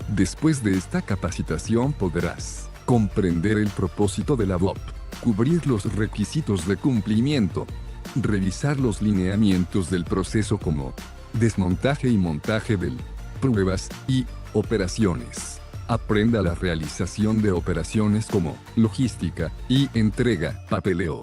Después de esta capacitación podrás comprender el propósito de la BOP, cubrir los requisitos de cumplimiento, revisar los lineamientos del proceso como desmontaje y montaje del pruebas y operaciones. Aprenda la realización de operaciones como logística y entrega, papeleo.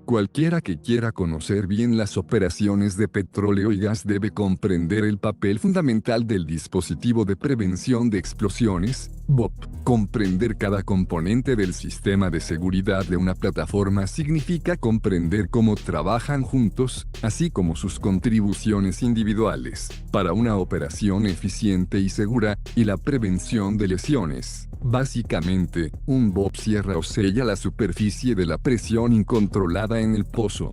Cualquiera que quiera conocer bien las operaciones de petróleo y gas debe comprender el papel fundamental del dispositivo de prevención de explosiones, BOP. Comprender cada componente del sistema de seguridad de una plataforma significa comprender cómo trabajan juntos, así como sus contribuciones individuales, para una operación eficiente y segura, y la prevención de lesiones. Básicamente, un BOP cierra o sella la superficie de la presión incontrolada en el pozo.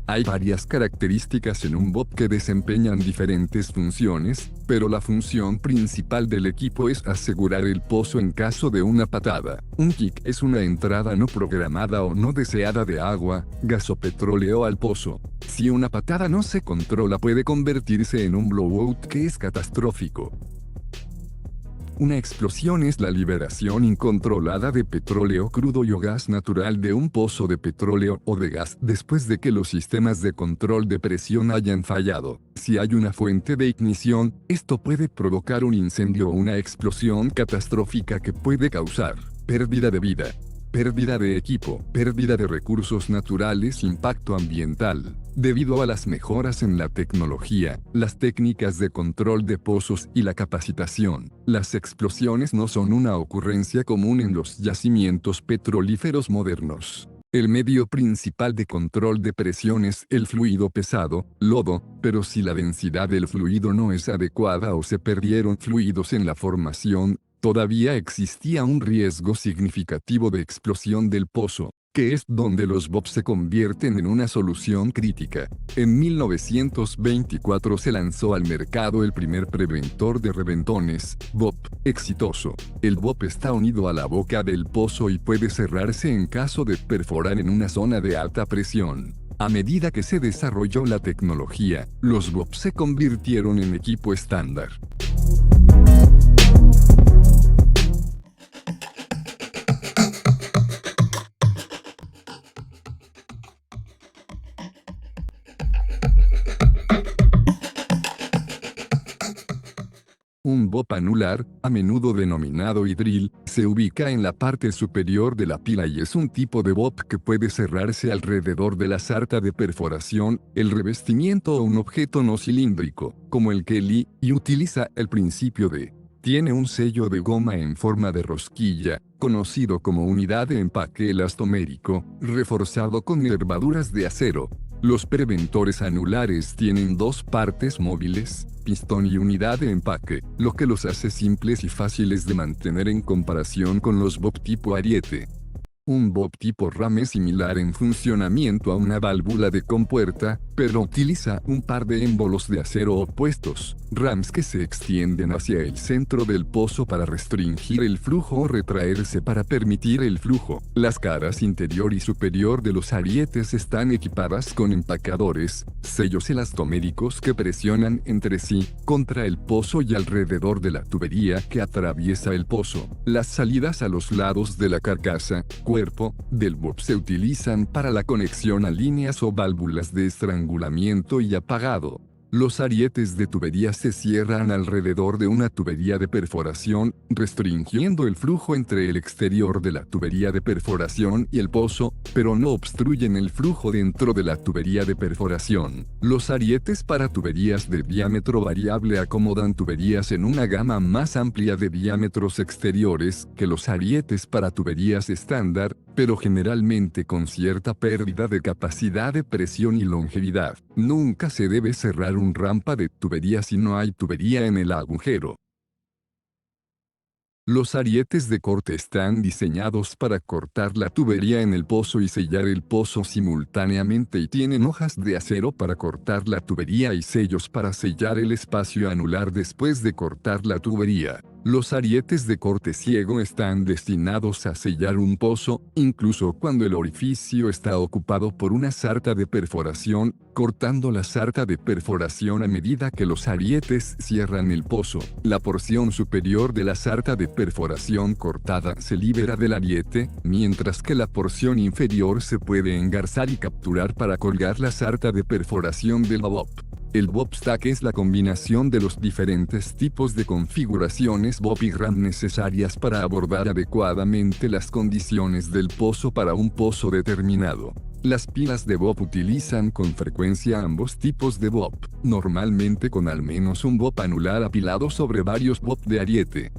Hay varias características en un BOP que desempeñan diferentes funciones, pero la función principal del equipo es asegurar el pozo en caso de una patada. Un kick es una entrada no programada o no deseada de agua, gas o petróleo al pozo. Si una patada no se controla puede convertirse en un blowout que es catastrófico. Una explosión es la liberación incontrolada de petróleo crudo y o gas natural de un pozo de petróleo o de gas después de que los sistemas de control de presión hayan fallado. Si hay una fuente de ignición, esto puede provocar un incendio o una explosión catastrófica que puede causar pérdida de vida, pérdida de equipo, pérdida de recursos naturales, impacto ambiental. Debido a las mejoras en la tecnología, las técnicas de control de pozos y la capacitación, las explosiones no son una ocurrencia común en los yacimientos petrolíferos modernos. El medio principal de control de presión es el fluido pesado, lodo, pero si la densidad del fluido no es adecuada o se perdieron fluidos en la formación, todavía existía un riesgo significativo de explosión del pozo, que es donde los BOP se convierten en una solución crítica. En 1924 se lanzó al mercado el primer preventor de reventones, BOP, exitoso. El BOP está unido a la boca del pozo y puede cerrarse en caso de perforar en una zona de alta presión. A medida que se desarrolló la tecnología, los BOP se convirtieron en equipo estándar. Un BOP anular, a menudo denominado hidril, se ubica en la parte superior de la pila y es un tipo de BOP que puede cerrarse alrededor de la sarta de perforación, el revestimiento o un objeto no cilíndrico, como el Kelly, y utiliza el principio de tiene un sello de goma en forma de rosquilla, conocido como unidad de empaque elastomérico, reforzado con nervaduras de acero. Los preventores anulares tienen dos partes móviles, pistón y unidad de empaque, lo que los hace simples y fáciles de mantener en comparación con los BOP tipo ariete. Un BOP tipo RAM es similar en funcionamiento a una válvula de compuerta, pero utiliza un par de émbolos de acero opuestos, rams que se extienden hacia el centro del pozo para restringir el flujo o retraerse para permitir el flujo. Las caras interior y superior de los arietes están equipadas con empacadores, sellos elastoméricos que presionan entre sí, contra el pozo y alrededor de la tubería que atraviesa el pozo. Las salidas a los lados de la carcasa, cuerpo, del BOP se utilizan para la conexión a líneas o válvulas de estrangulamiento y apagado. Los arietes de tubería se cierran alrededor de una tubería de perforación, restringiendo el flujo entre el exterior de la tubería de perforación y el pozo, pero no obstruyen el flujo dentro de la tubería de perforación. Los arietes para tuberías de diámetro variable acomodan tuberías en una gama más amplia de diámetros exteriores que los arietes para tuberías estándar, pero generalmente con cierta pérdida de capacidad de presión y longevidad. Nunca se debe cerrar un rampa de tubería si no hay tubería en el agujero. Los arietes de corte están diseñados para cortar la tubería en el pozo y sellar el pozo simultáneamente y tienen hojas de acero para cortar la tubería y sellos para sellar el espacio anular después de cortar la tubería. Los arietes de corte ciego están destinados a sellar un pozo, incluso cuando el orificio está ocupado por una sarta de perforación, cortando la sarta de perforación a medida que los arietes cierran el pozo. La porción superior de la sarta de perforación cortada se libera del ariete, mientras que la porción inferior se puede engarzar y capturar para colgar la sarta de perforación del BOP. El BOP stack es la combinación de los diferentes tipos de configuraciones BOP y RAM necesarias para abordar adecuadamente las condiciones del pozo para un pozo determinado. Las pilas de BOP utilizan con frecuencia ambos tipos de BOP, normalmente con al menos un BOP anular apilado sobre varios BOP de ariete.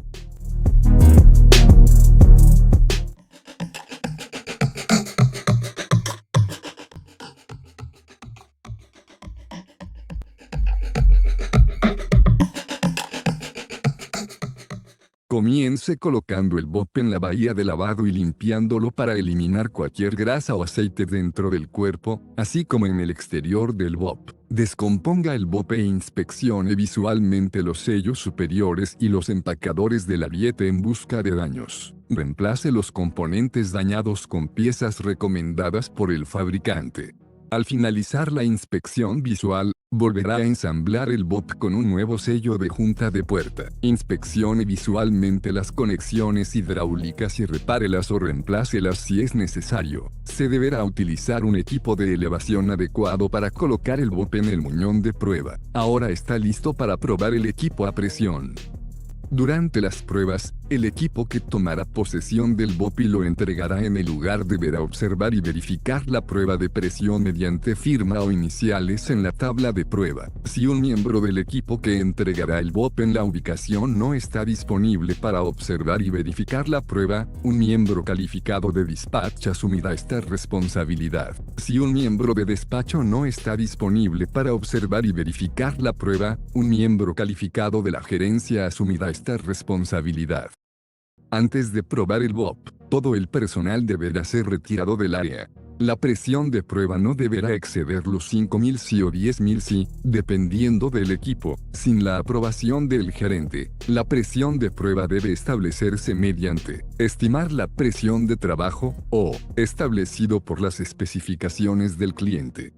Comience colocando el BOP en la bahía de lavado y limpiándolo para eliminar cualquier grasa o aceite dentro del cuerpo, así como en el exterior del BOP. Descomponga el BOP e inspeccione visualmente los sellos superiores y los empacadores del ariete en busca de daños. Reemplace los componentes dañados con piezas recomendadas por el fabricante. Al finalizar la inspección visual, volverá a ensamblar el BOP con un nuevo sello de junta de puerta. Inspeccione visualmente las conexiones hidráulicas y repárelas o reemplácelas si es necesario. Se deberá utilizar un equipo de elevación adecuado para colocar el BOP en el muñón de prueba. Ahora está listo para probar el equipo a presión. Durante las pruebas, el equipo que tomará posesión del BOP y lo entregará en el lugar deberá observar y verificar la prueba de presión mediante firma o iniciales en la tabla de prueba. Si un miembro del equipo que entregará el BOP en la ubicación no está disponible para observar y verificar la prueba, un miembro calificado de dispatch asumirá esta responsabilidad. Si un miembro de despacho no está disponible para observar y verificar la prueba, un miembro calificado de la gerencia asumirá esta responsabilidad. Antes de probar el BOP, todo el personal deberá ser retirado del área. La presión de prueba no deberá exceder los 5.000 psi o 10.000 psi, dependiendo del equipo. Sin la aprobación del gerente, la presión de prueba debe establecerse mediante estimar la presión de trabajo, o establecido por las especificaciones del cliente.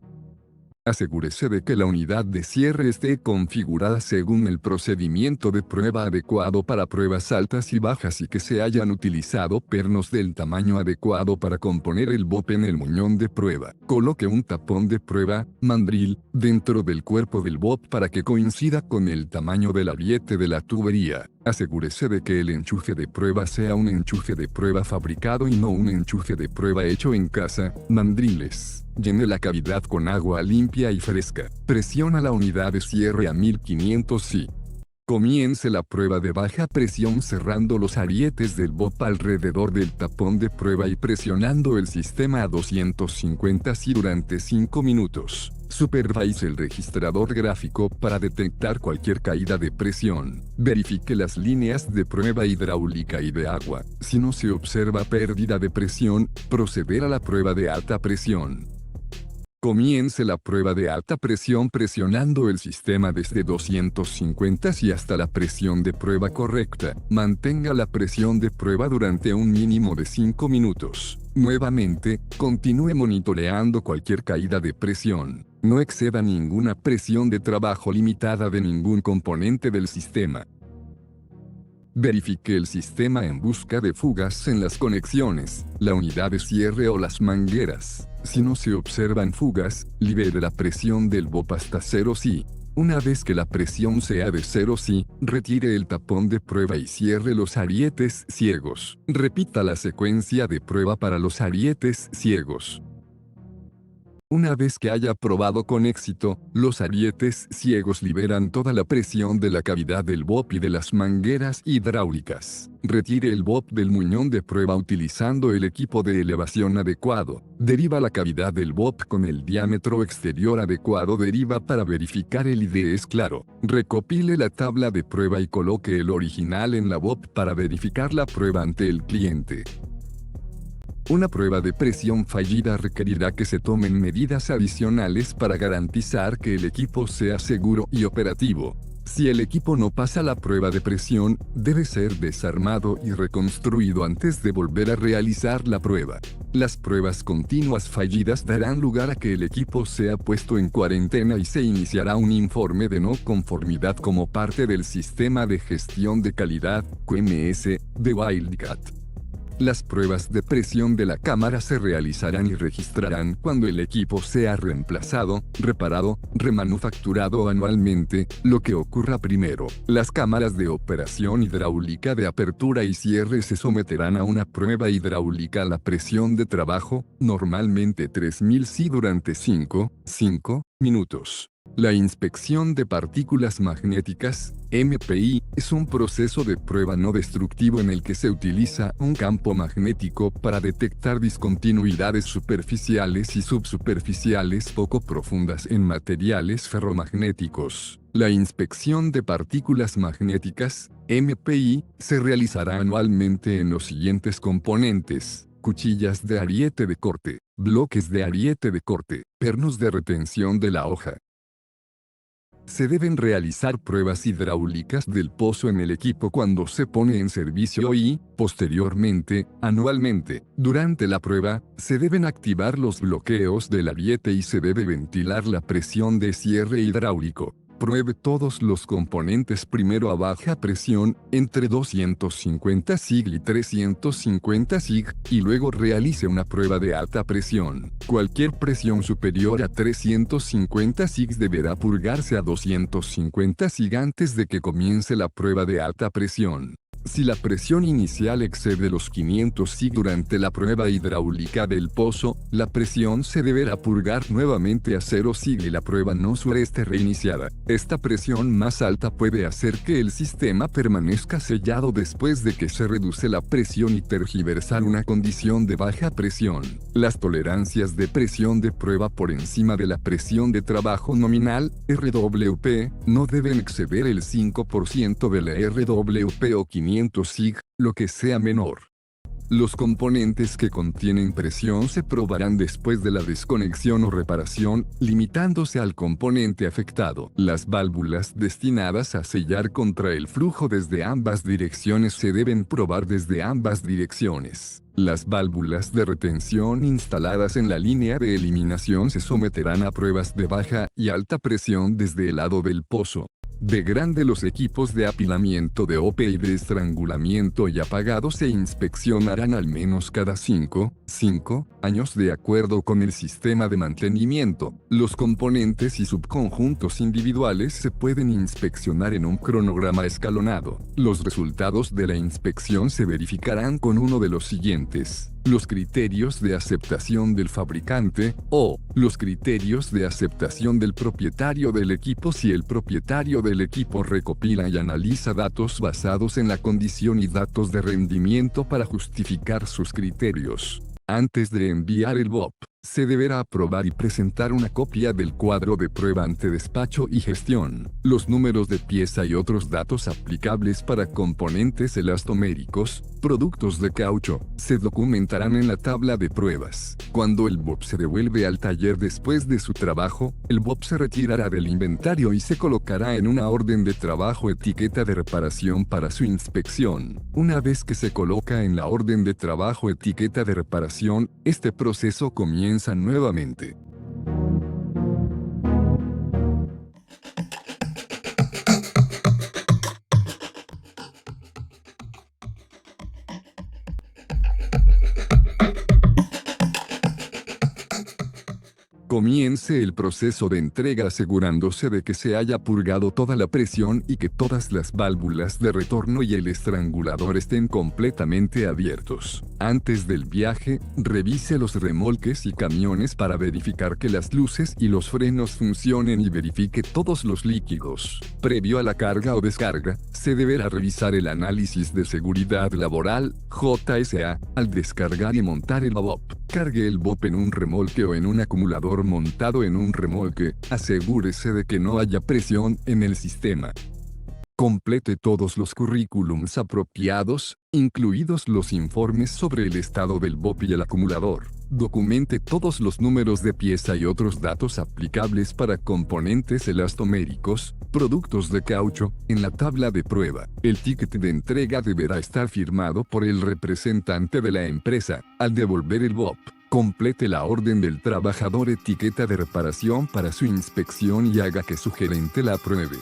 Asegúrese de que la unidad de cierre esté configurada según el procedimiento de prueba adecuado para pruebas altas y bajas y que se hayan utilizado pernos del tamaño adecuado para componer el BOP en el muñón de prueba. Coloque un tapón de prueba, mandril, dentro del cuerpo del BOP para que coincida con el tamaño del ariete de la tubería. Asegúrese de que el enchufe de prueba sea un enchufe de prueba fabricado y no un enchufe de prueba hecho en casa. Mandriles. Llene la cavidad con agua limpia y fresca. Presiona la unidad de cierre a 1500 psi. Comience la prueba de baja presión cerrando los arietes del BOP alrededor del tapón de prueba y presionando el sistema a 250 psi durante 5 minutos. Supervise el registrador gráfico para detectar cualquier caída de presión. Verifique las líneas de prueba hidráulica y de agua. Si no se observa pérdida de presión, proceder a la prueba de alta presión. Comience la prueba de alta presión presionando el sistema desde 250 y hasta la presión de prueba correcta. Mantenga la presión de prueba durante un mínimo de 5 minutos. Nuevamente, continúe monitoreando cualquier caída de presión. No exceda ninguna presión de trabajo limitada de ningún componente del sistema. Verifique el sistema en busca de fugas en las conexiones, la unidad de cierre o las mangueras. Si no se observan fugas, libere la presión del BOP hasta 0 psi. Una vez que la presión sea de 0 psi, retire el tapón de prueba y cierre los arietes ciegos. Repita la secuencia de prueba para los arietes ciegos. Una vez que haya probado con éxito, los arietes ciegos liberan toda la presión de la cavidad del BOP y de las mangueras hidráulicas. Retire el BOP del muñón de prueba utilizando el equipo de elevación adecuado. Deriva la cavidad del BOP con el diámetro exterior adecuado. Deriva para verificar el ID es claro. Recopile la tabla de prueba y coloque el original en la BOP para verificar la prueba ante el cliente. Una prueba de presión fallida requerirá que se tomen medidas adicionales para garantizar que el equipo sea seguro y operativo. Si el equipo no pasa la prueba de presión, debe ser desarmado y reconstruido antes de volver a realizar la prueba. Las pruebas continuas fallidas darán lugar a que el equipo sea puesto en cuarentena y se iniciará un informe de no conformidad como parte del Sistema de Gestión de Calidad, QMS, de Wildcat. Las pruebas de presión de la cámara se realizarán y registrarán cuando el equipo sea reemplazado, reparado, remanufacturado anualmente, lo que ocurra primero. Las cámaras de operación hidráulica de apertura y cierre se someterán a una prueba hidráulica a la presión de trabajo, normalmente 3000 Si durante 5 minutos. La inspección de partículas magnéticas, MPI, es un proceso de prueba no destructivo en el que se utiliza un campo magnético para detectar discontinuidades superficiales y subsuperficiales poco profundas en materiales ferromagnéticos. La inspección de partículas magnéticas, MPI, se realizará anualmente en los siguientes componentes: cuchillas de ariete de corte, bloques de ariete de corte, pernos de retención de la hoja. Se deben realizar pruebas hidráulicas del pozo en el equipo cuando se pone en servicio y, posteriormente, anualmente. Durante la prueba, se deben activar los bloqueos del ariete y se debe ventilar la presión de cierre hidráulico. Pruebe todos los componentes primero a baja presión, entre 250 sig y 350 sig, y luego realice una prueba de alta presión. Cualquier presión superior a 350 sig deberá purgarse a 250 sig antes de que comience la prueba de alta presión. Si la presión inicial excede los 500 sig durante la prueba hidráulica del pozo, la presión se deberá purgar nuevamente a 0 sig y la prueba no sureste reiniciada. Esta presión más alta puede hacer que el sistema permanezca sellado después de que se reduce la presión y tergiversar una condición de baja presión. Las tolerancias de presión de prueba por encima de la presión de trabajo nominal, RWP, no deben exceder el 5% de la RWP o 500 sig, lo que sea menor. Los componentes que contienen presión se probarán después de la desconexión o reparación, limitándose al componente afectado. Las válvulas destinadas a sellar contra el flujo desde ambas direcciones se deben probar desde ambas direcciones. Las válvulas de retención instaladas en la línea de eliminación se someterán a pruebas de baja y alta presión desde el lado del pozo. De grande los equipos de apilamiento de OP y de estrangulamiento y apagado se inspeccionarán al menos cada 5 años de acuerdo con el sistema de mantenimiento. Los componentes y subconjuntos individuales se pueden inspeccionar en un cronograma escalonado. Los resultados de la inspección se verificarán con uno de los siguientes: los criterios de aceptación del fabricante, o los criterios de aceptación del propietario del equipo si el propietario del equipo recopila y analiza datos basados en la condición y datos de rendimiento para justificar sus criterios. Antes de enviar el BOP, se deberá aprobar y presentar una copia del cuadro de prueba ante despacho y gestión. Los números de pieza y otros datos aplicables para componentes elastoméricos, productos de caucho, se documentarán en la tabla de pruebas. Cuando el BOP se devuelve al taller después de su trabajo, el BOP se retirará del inventario y se colocará en una orden de trabajo etiqueta de reparación para su inspección. Una vez que se coloca en la orden de trabajo etiqueta de reparación, este proceso comienza nuevamente. Comience el proceso de entrega asegurándose de que se haya purgado toda la presión y que todas las válvulas de retorno y el estrangulador estén completamente abiertos. Antes del viaje, revise los remolques y camiones para verificar que las luces y los frenos funcionen y verifique todos los líquidos. Previo a la carga o descarga, se deberá revisar el análisis de seguridad laboral, JSA, al descargar y montar el BOP. Cargue el BOP en un remolque o en un acumulador montado en un remolque, asegúrese de que no haya presión en el sistema. Complete todos los currículums apropiados, incluidos los informes sobre el estado del BOP y el acumulador. Documente todos los números de pieza y otros datos aplicables para componentes elastoméricos, productos de caucho, en la tabla de prueba. El ticket de entrega deberá estar firmado por el representante de la empresa. Al devolver el BOP, complete la orden del trabajador etiqueta de reparación para su inspección y haga que su gerente la apruebe.